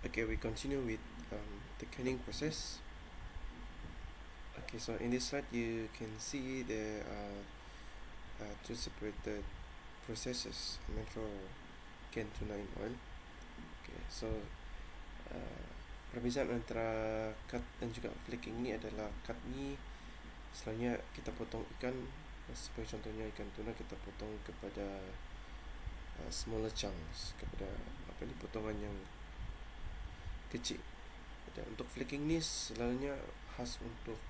Okay, we continue with the canning process. Okay, so in this slide you can see there are two separated processes meant for canned tuna in oil. Okay, so perbezaan antara cut dan juga flaking ni adalah cut ni selalunya kita potong ikan, seperti contohnya ikan tuna kita potong kepada smaller chunks, kepada potongan yang kecil. Dan untuk flaking ni selalunya khas untuk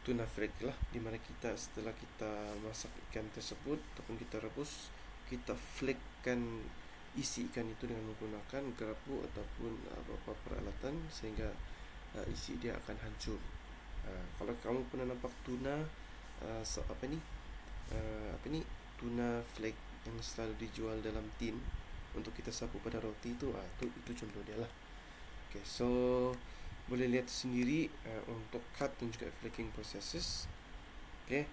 tuna flake lah, di mana kita setelah kita masak ikan tersebut ataupun kita rebus, kita flakekan isi ikan itu dengan menggunakan gerapu ataupun beberapa peralatan sehingga isi dia akan hancur. Kalau kamu pernah nampak tuna tuna flake yang selalu dijual dalam tin untuk kita sapu pada roti itu contoh dia lah. Okay, so boleh lihat sendiri untuk cut dan juga flaking processes. Okay,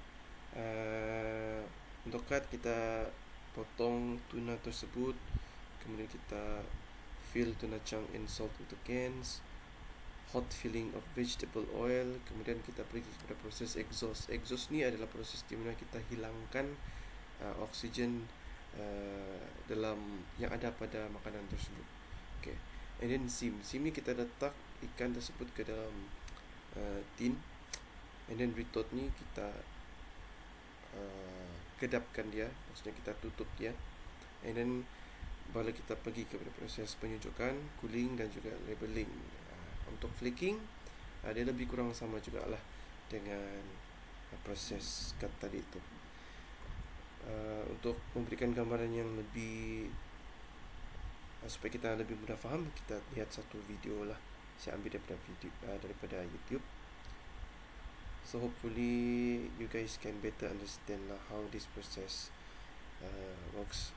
untuk cut kita potong tuna tersebut, kemudian kita fill tuna chunk and salt into cans, hot filling of vegetable oil, kemudian kita pergi kepada proses exhaust. Exhaust ni adalah proses di mana kita hilangkan oksigen dalam yang ada pada makanan tersebut. Okay, and then steam ni kita letak ikan tersebut ke dalam tin, and then retort ni kita kedapkan dia, maksudnya kita tutup dia, and then baru kita pergi kepada proses penyujukan, cooling dan juga labeling. Untuk flaking dia lebih kurang sama jugalah dengan proses cut tadi itu. Untuk memberikan gambaran yang lebih supaya kita lebih mudah faham, kita lihat satu video lah, saya ambil daripada YouTube. So hopefully you guys can better understand lah how this process works.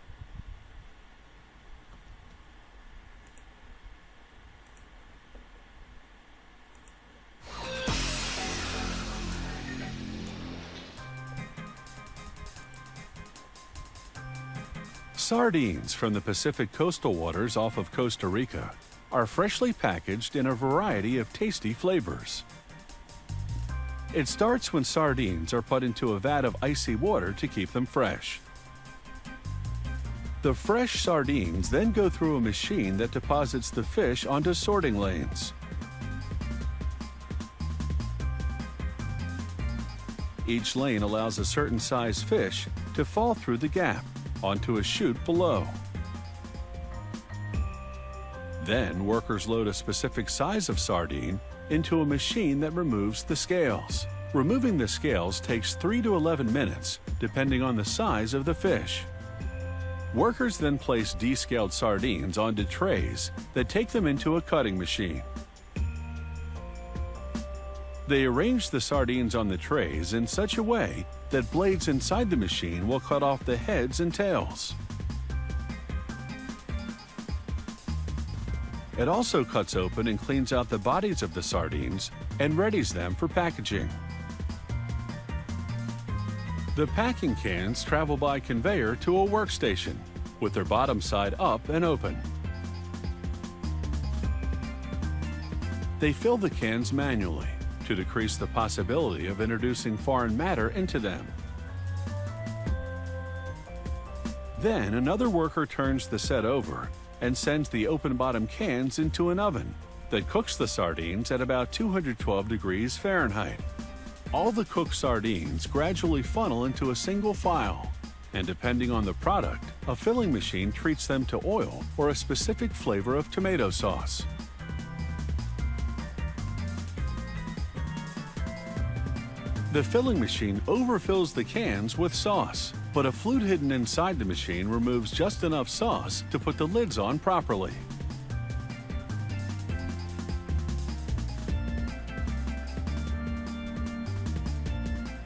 Sardines from the Pacific coastal waters off of Costa Rica are freshly packaged in a variety of tasty flavors. It starts when sardines are put into a vat of icy water to keep them fresh. The fresh sardines then go through a machine that deposits the fish onto sorting lanes. Each lane allows a certain size fish to fall through the gap onto a chute below. Then workers load a specific size of sardine into a machine that removes the scales. Removing the scales takes 3 to 11 minutes, depending on the size of the fish. Workers then place descaled sardines onto trays that take them into a cutting machine. They arrange the sardines on the trays in such a way that blades inside the machine will cut off the heads and tails. It also cuts open and cleans out the bodies of the sardines and readies them for packaging. The packing cans travel by conveyor to a workstation with their bottom side up and open. They fill the cans manually to decrease the possibility of introducing foreign matter into them. Then another worker turns the set over and sends the open bottom cans into an oven that cooks the sardines at about 212 degrees Fahrenheit. All the cooked sardines gradually funnel into a single file, and depending on the product, a filling machine treats them to oil or a specific flavor of tomato sauce. The filling machine overfills the cans with sauce, but a flute hidden inside the machine removes just enough sauce to put the lids on properly.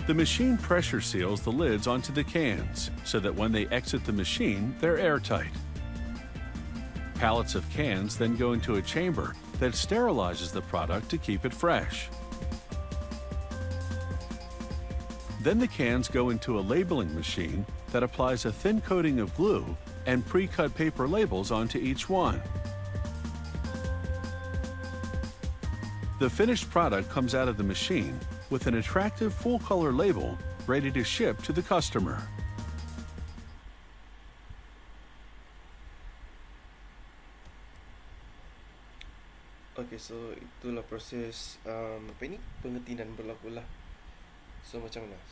The machine pressure seals the lids onto the cans so that when they exit the machine, they're airtight. Pallets of cans then go into a chamber that sterilizes the product to keep it fresh. Then the cans go into a labeling machine that applies a thin coating of glue and pre-cut paper labels onto each one. The finished product comes out of the machine with an attractive full-color label ready to ship to the customer. Okay, so itulah proses pengetinan berlaku lah. So macam mana?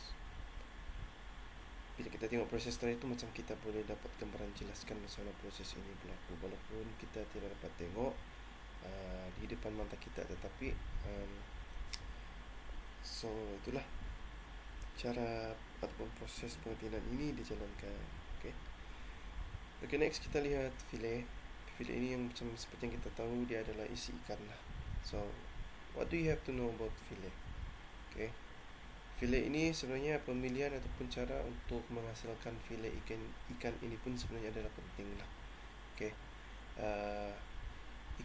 Bila kita tengok proses tadi itu, macam kita boleh dapat gambaran jelaskan macam mana proses ini berlaku, walaupun kita tidak dapat tengok di depan mata kita, tetapi so itulah cara ataupun proses pengetinan ini dijalankan. Okay, next kita lihat filet. Filet ini yang macam seperti yang kita tahu, dia adalah isi ikan lah. So what do you have to know about filet? Okay, filet ini sebenarnya pemilihan ataupun cara untuk menghasilkan filet ikan ini pun sebenarnya adalah penting lah. Okay,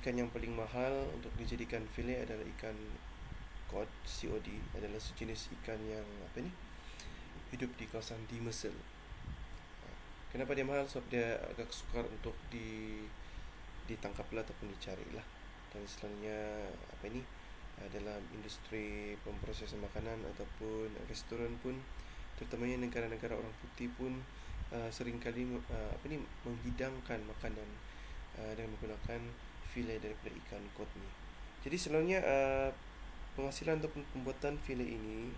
ikan yang paling mahal untuk dijadikan filet adalah ikan cod, adalah sejenis ikan yang hidup di kawasan di Mesir. Kenapa dia mahal? Sebab dia agak sukar untuk ditangkap lah ataupun dicari lah. Dan selalunya dalam industri pemprosesan makanan ataupun restoran pun, terutamanya negara-negara orang putih pun seringkali menghidangkan makanan dengan menggunakan filet daripada ikan cod ni. Jadi selalunya penghasilan ataupun pembuatan filet ini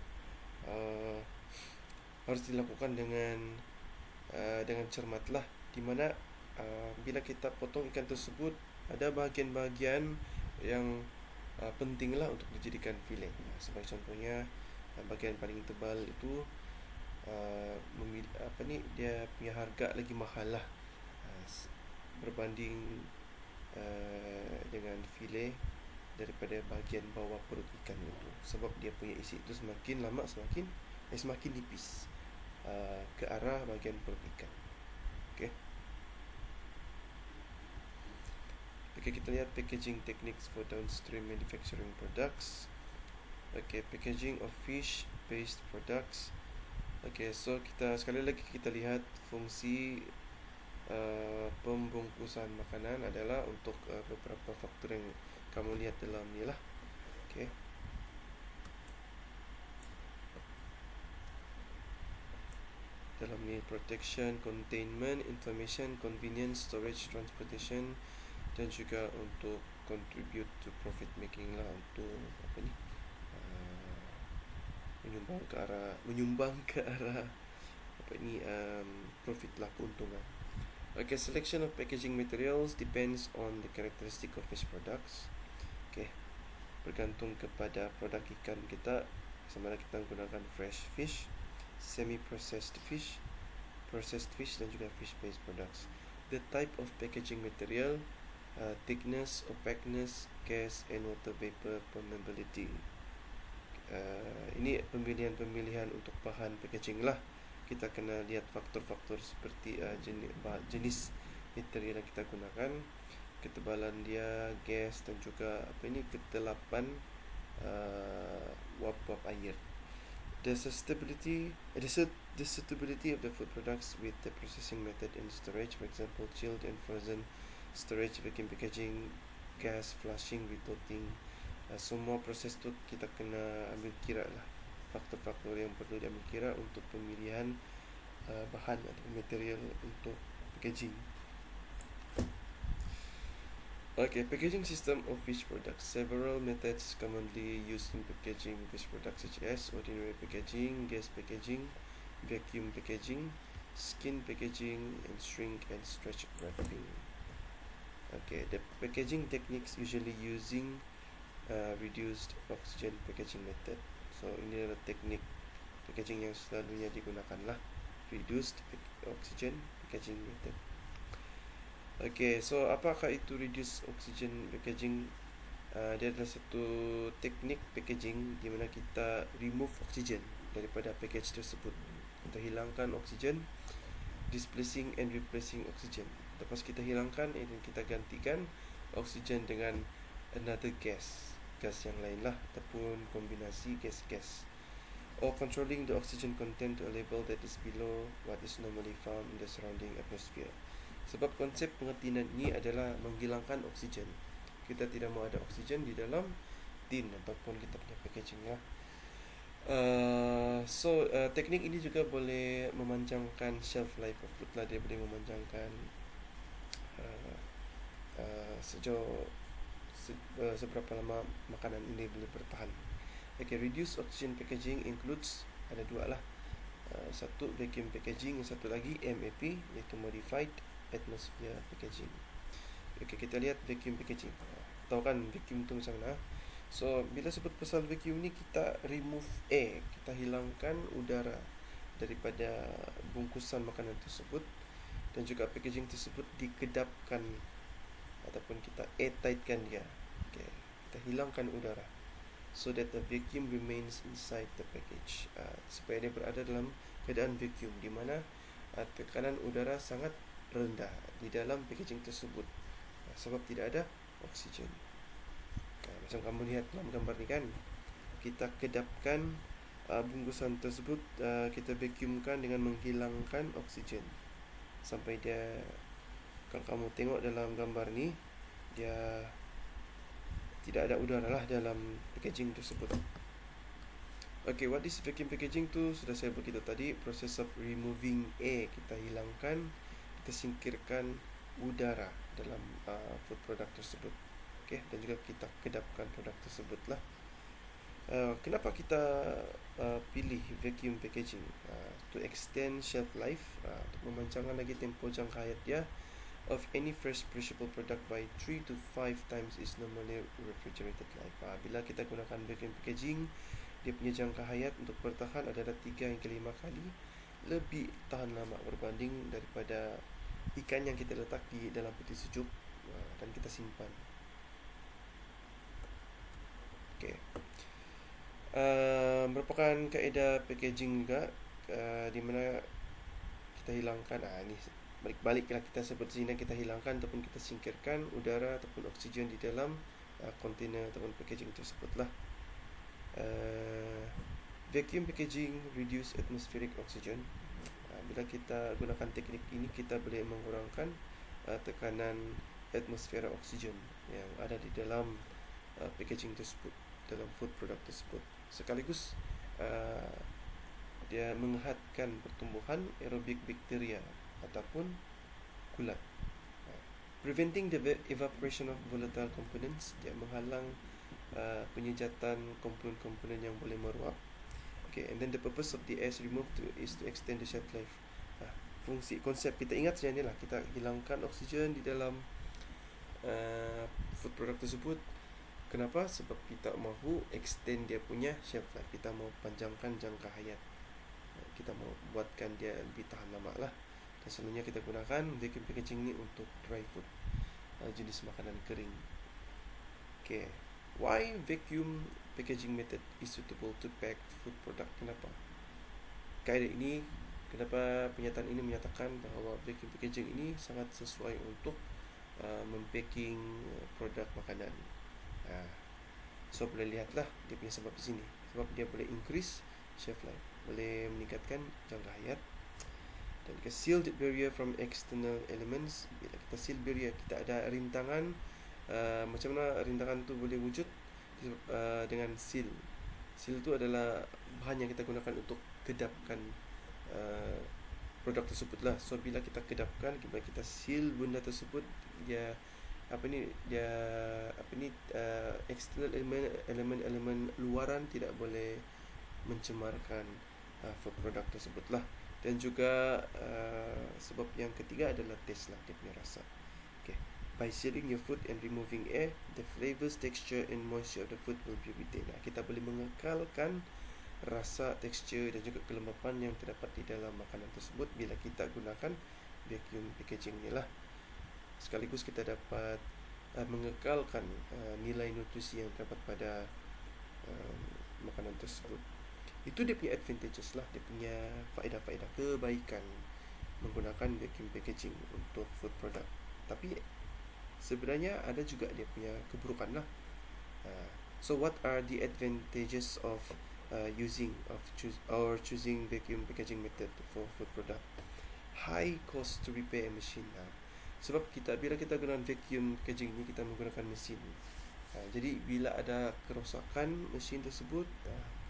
harus dilakukan dengan cermat lah, di mana bila kita potong ikan tersebut, ada bahagian-bahagian yang penting lah untuk dijadikan filet. Sebagai contohnya, bahagian paling tebal itu dia punya harga lagi mahal lah berbanding dengan filet daripada bahagian bawah perut ikan itu, sebab dia punya isi itu semakin lama semakin nipis ke arah bahagian perut ikan. Okay, kita lihat packaging techniques for downstream manufacturing products. Okay, packaging of fish-based products. Okay, so sekali lagi kita lihat fungsi pembungkusan makanan adalah untuk beberapa faktor yang kamu lihat dalam ni lah. Okay. Dalam ni protection, containment, information, convenience, storage, transportation, dan juga untuk contribute to profit making lah, untuk menyumbang ke arah profit lah, keuntungan. Okay, selection of packaging materials depends on the characteristic of fish products. Okay, bergantung kepada produk ikan kita, sama ada kita menggunakan fresh fish, semi-processed fish, processed fish, dan juga fish-based products. The type of packaging material, thickness, opaqueness, gas and water vapor permeability. Ini pemilihan untuk bahan packaging lah. Kita kena lihat faktor-faktor seperti jenis material yang kita gunakan, ketebalan dia, gas, dan juga ketelapan uap-uap air. The suitability of the food products with the processing method and storage, for example, chilled and frozen storage, packaging, gas, flushing, recoating. Semua proses tu kita kena ambil kira lah, faktor-faktor yang perlu diambil kira untuk pemilihan bahan atau material untuk packaging. Okay, packaging system of fish products. Several methods commonly used in packaging fish products, such as ordinary packaging, gas packaging, vacuum packaging, skin packaging, and shrink and stretch wrapping. Okay, the packaging techniques usually using reduced oxygen packaging method. So ini adalah teknik packaging yang selalunya digunakan lah, reduced oxygen packaging method. Okay, so apakah itu reduced oxygen packaging? Dia adalah satu teknik packaging di mana kita remove oxygen daripada package tersebut. Kita hilangkan oxygen, displacing and replacing oxygen. Lepas kita hilangkan dan kita gantikan oksigen dengan another gas yang lain lah, ataupun kombinasi gas-gas. Or controlling the oxygen content to a level that is below what is normally found in the surrounding atmosphere. Sebab konsep pengetinan ini adalah menghilangkan oksigen. Kita tidak mahu ada oksigen di dalam tin ataupun kita punya packaging lah. Teknik ini juga boleh memanjangkan shelf life of food lah. Dia boleh memanjangkan uh, seberapa lama makanan ini boleh bertahan. Okay, reduce oxygen packaging includes, ada dua lah. Satu vacuum packaging, yang satu lagi MAP, iaitu modified atmosphere packaging. Okay, kita lihat vacuum packaging. Tahu kan vacuum tu macam mana? So, bila sebut pasal vacuum ni, kita remove air, kita hilangkan udara daripada bungkusan makanan tersebut, dan juga packaging tersebut dikedapkan ataupun kita airtightkan dia. Okay, kita hilangkan udara so that the vacuum remains inside the package, supaya dia berada dalam keadaan vacuum, di mana tekanan udara sangat rendah di dalam packaging tersebut, sebab tidak ada oksigen. Macam kamu lihat dalam gambar ni kan, kita kedapkan bungkusan tersebut, kita vacuumkan dengan menghilangkan oksigen sampai dia, kalau kamu tengok dalam gambar ni, dia tidak ada udara lah dalam packaging tersebut. Okay, what is vacuum packaging tu sudah saya beritahu tadi. Process of removing air, kita hilangkan, kita singkirkan udara dalam food product tersebut. Okay, dan juga kita kedapkan produk tersebut lah. Kenapa kita pilih vacuum packaging? To extend shelf life, untuk memanjangkan lagi tempoh jangka hayat dia of any fresh perishable product by 3 to 5 times is normally refrigerated life. Bila kita gunakan vacuum packaging, dia punya jangka hayat untuk bertahan adalah 3 hingga 5 kali lebih tahan lama berbanding daripada ikan yang kita letak di dalam peti sejuk dan kita simpan. Okay. Merupakan kaedah packaging juga, di mana kita hilangkan, ini balik-baliklah kita sebut sini, kita hilangkan ataupun kita singkirkan udara ataupun oksigen di dalam kontainer ataupun packaging tersebut lah. Vacuum packaging reduce atmospheric oxygen. Bila kita gunakan teknik ini, kita boleh mengurangkan tekanan atmosfera oksigen yang ada di dalam packaging tersebut, dalam food product tersebut. Sekaligus dia menghadkan pertumbuhan aerobik bakteria ataupun kulat. Preventing the evaporation of volatile components, dia menghalang penyejatan komponen-komponen yang boleh meruap. Okay, and then the purpose of the air removed is to extend the shelf life. Fungsi konsep kita ingat saja ni lah, kita hilangkan oksigen di dalam food product tersebut. Kenapa? Sebab kita mahu extend dia punya shelf life, kita mau panjangkan jangka hayat, kita mau buatkan dia lebih tahan lama lah. Dan selalunya kita gunakan vacuum packaging ni untuk dry food, jenis makanan kering. Okay, why vacuum packaging method is suitable to pack food product? Kenapa? Kaedah ini, kenapa pernyataan ini menyatakan bahawa vacuum packaging ini sangat sesuai untuk mempacking produk makanan. So boleh lihatlah dia punya sebab di sini. Sebab dia boleh increase shelf life, boleh meningkatkan jangka hayat, dan ke sealed barrier from external elements. Bila kita seal barrier, kita ada rintangan. Macam mana rintangan tu boleh wujud? Dengan seal. Seal tu adalah bahan yang kita gunakan untuk kedapkan produk tersebut lah. So bila kita kedapkan, bila kita seal benda tersebut, dia external elemen luaran tidak boleh mencemarkan food product tersebut lah. Dan juga sebab yang ketiga adalah taste lah, dia punya rasa. Okay. By sealing your food and removing air, the flavors, texture and moisture of the food will be retained. Kita boleh mengekalkan rasa, tekstur dan juga kelembapan yang terdapat di dalam makanan tersebut bila kita gunakan vacuum packaging ni lah. Sekaligus kita dapat mengekalkan nilai nutrisi yang terdapat pada makanan tersebut. Itu dia punya advantages lah, dia punya faedah-faedah, kebaikan menggunakan vacuum packaging untuk food product. Tapi sebenarnya ada juga dia punya keburukan lah. So what are the advantages of choosing vacuum packaging method for food product? High cost to repair machine. Sebab bila kita gunakan vacuum packaging ni, kita menggunakan mesin. Jadi bila ada kerosakan mesin tersebut,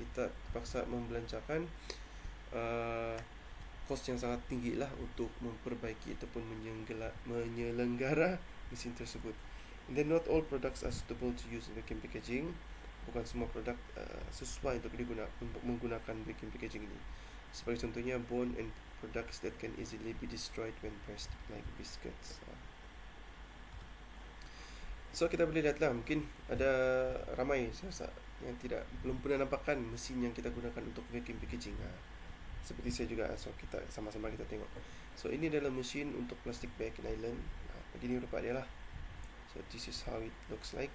kita terpaksa membelanjakan kos yang sangat tinggi lah untuk memperbaiki ataupun menyelenggara mesin tersebut. And then not all products are suitable to use in vacuum packaging. Bukan semua produk sesuai untuk menggunakan vacuum packaging ini. Sebagai contohnya, bone and products that can easily be destroyed when pressed, like biscuits. So kita boleh lihatlah, mungkin ada ramai saya rasa yang belum pernah nampakkan mesin yang kita gunakan untuk vacuum packaging. Seperti saya juga, so kita sama-sama kita tengok. So ini adalah mesin untuk plastic bag nylon. Begini rupa dia lah. So this is how it looks like.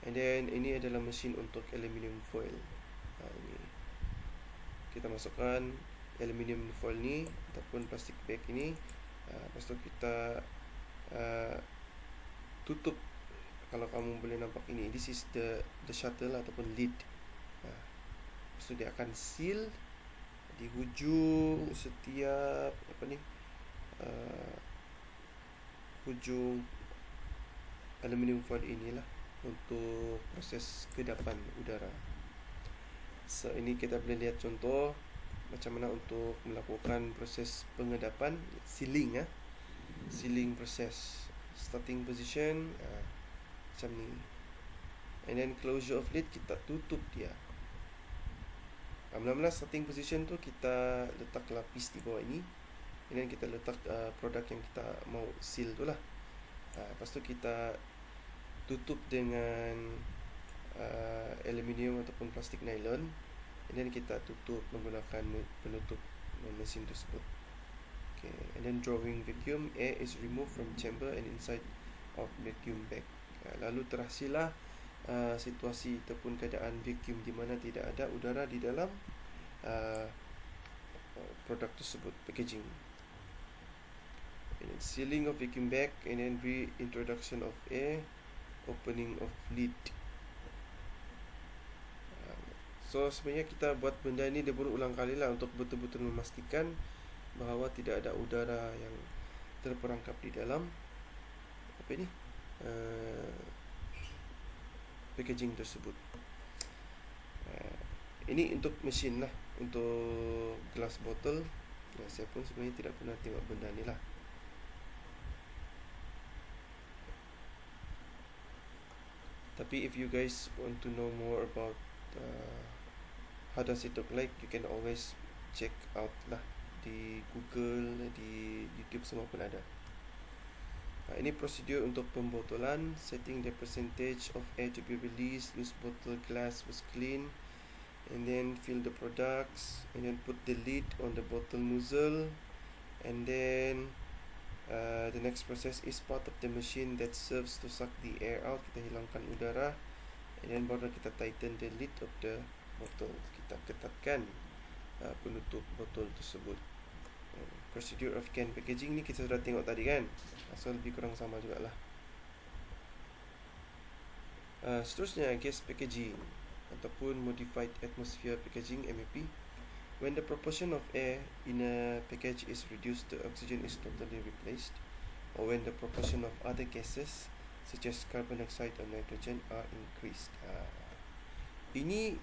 And then ini adalah mesin untuk aluminium foil. Ini kita masukkan aluminium foil ni ataupun plastic bag ini. Lepas tu kita tutup. Kalau kamu boleh nampak ini, this is the shutter lah, ataupun lid. Lepas tu dia akan seal di hujung setiap hujung aluminium foil inilah untuk proses kedapan udara. So ini kita boleh lihat contoh macam mana untuk melakukan proses pengedapan, sealing sealing proses. Starting position macam ni, and then closure of lid, kita tutup dia. Mula-mula starting position tu kita letak lapis di bawah ini, and then kita letak produk yang kita mau seal tu lah. Lepas tu kita tutup dengan aluminium ataupun plastik nylon, and then kita tutup menggunakan penutup mesin tersebut. Okay, and then drawing vacuum, air is removed from chamber and inside of vacuum bag. Lalu terhasillah situasi ataupun keadaan vacuum di mana tidak ada udara di dalam produk tersebut, packaging. And then sealing of vacuum bag, and then reintroduction of air, opening of lid. So sebenarnya kita buat benda ni dia berulang kali lah untuk betul-betul memastikan bahawa tidak ada udara yang terperangkap di dalam packaging tersebut. Ini untuk mesin lah. Untuk glass bottle, saya pun sebenarnya tidak pernah tengok benda ni lah. Tapi if you guys want to know more about how does it look like, you can always check out lah di Google, di YouTube, semua pun ada. Ini prosedur untuk pembotolan. Setting the percentage of air to be released. Use bottle glass was clean, and then fill the products, and then put the lid on the bottle nozzle, and then the next process is part of the machine that serves to suck the air out. Kita hilangkan udara, and then baru kita tighten the lid of the bottle. Kita ketatkan penutup botol tersebut. Procedure of can packaging ni kita sudah tengok tadi kan, so lebih kurang sama jugalah. Seterusnya gas packaging ataupun modified atmosphere packaging, MAP. When the proportion of air in a package is reduced, the oxygen is totally replaced, or when the proportion of other gases such as carbon dioxide or nitrogen are increased. Ini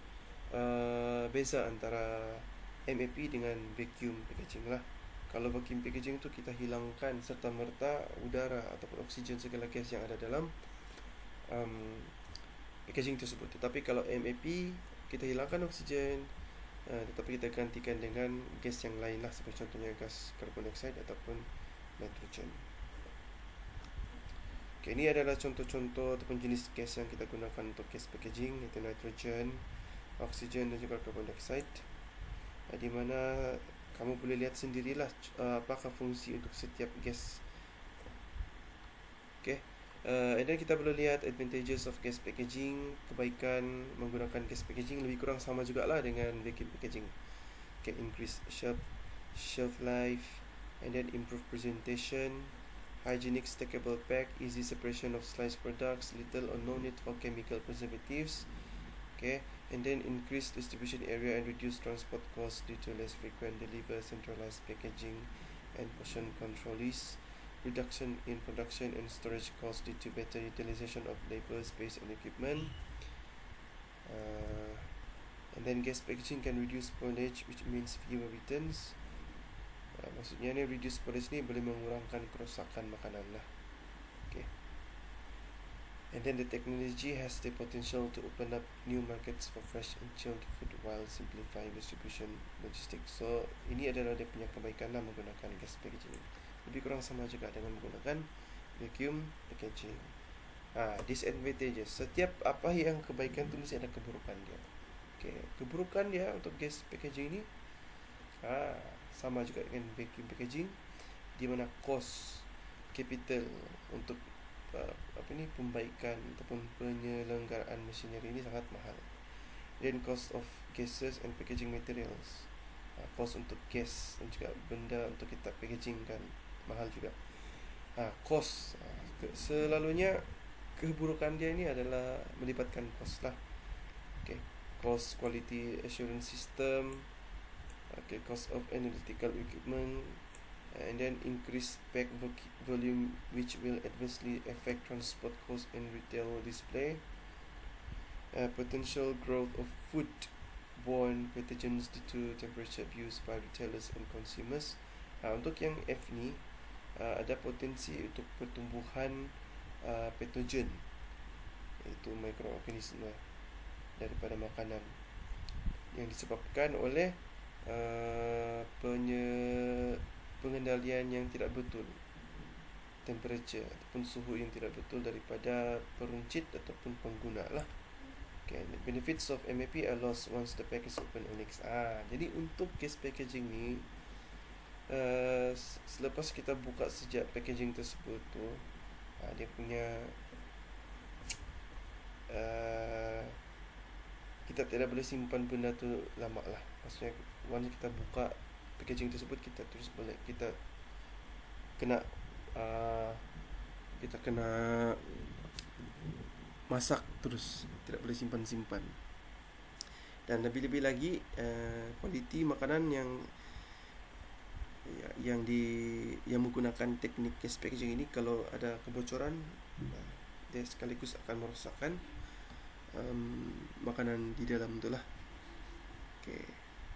beza antara MAP dengan vacuum packaging lah. Kalau vacuum packaging tu kita hilangkan serta-merta udara ataupun oksigen, segala gas yang ada dalam packaging tersebut. Tetapi kalau MAP, kita hilangkan oksigen, tetapi kita gantikan dengan gas yang lain lah, seperti contohnya gas carbon dioxide ataupun nitrogen. Okay, ini adalah contoh-contoh ataupun jenis gas yang kita gunakan untuk gas packaging, iaitu nitrogen, oksigen dan juga carbon dioxide. Di mana kamu boleh lihat sendirilah apakah fungsi untuk setiap gas. Okay, and then kita boleh lihat advantages of gas packaging. Kebaikan menggunakan gas packaging lebih kurang sama jugalah dengan vacuum packaging. Okay, increase shelf life, and then improve presentation, hygienic stackable pack, easy separation of sliced products, little or no need for chemical preservatives. Okay, and then increase distribution area and reduce transport costs due to less frequent deliver, centralized packaging and portion control list. reduction in production and storage costs due to better utilization of labor, space and equipment. And then gas packaging can reduce spoilage, which means fewer returns. Maksudnya ni reduce spoilage ni boleh mengurangkan kerosakan makanan lah. Okay. And then the technology has the potential to open up new markets for fresh and chilled food while simplifying distribution logistics. So ini adalah dia punya kebaikan lah menggunakan gas packaging. Lebih kurang sama juga dengan menggunakan vacuum packaging. Disadvantages. Setiap apa yang kebaikan tu mesti ada keburukan dia. Okay. Keburukan dia untuk gas packaging ni sama juga dengan vacuum packaging, di mana cost capital untuk pembaikan ataupun penyelenggaraan machinery ini sangat mahal. Then cost of gases and packaging materials, cost untuk gas dan juga benda untuk kita packaging kan mahal juga. Cost selalunya keburukan dia ini adalah melibatkan cost lah. Okay. Cost quality assurance system, cost of analytical equipment, and then increased pack volume, which will adversely affect transport cost and retail display. Potential growth of food-borne pathogens due to temperature abuse by retailers and consumers. Untuk yang F ni, ada potensi untuk pertumbuhan patogen, iaitu mikroorganisme daripada makanan yang disebabkan oleh pengendalian yang tidak betul, temperature ataupun suhu yang tidak betul daripada peruncit ataupun pengguna lah. Okay, the benefits of MAP are lost once the pack is open or next. Jadi untuk gas packaging ni, selepas kita buka sejak packaging tersebut tu, dia punya kita tidak boleh simpan benda tu lama lah. Maksudnya once kita buka packaging tersebut, kita terus boleh kita kena masak terus, tidak boleh simpan-simpan. Dan lebih-lebih lagi kualiti makanan yang menggunakan teknik gas packaging ini, kalau ada kebocoran, dia sekaligus akan merosakkan makanan di dalam tu lah. Okay,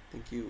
thank you.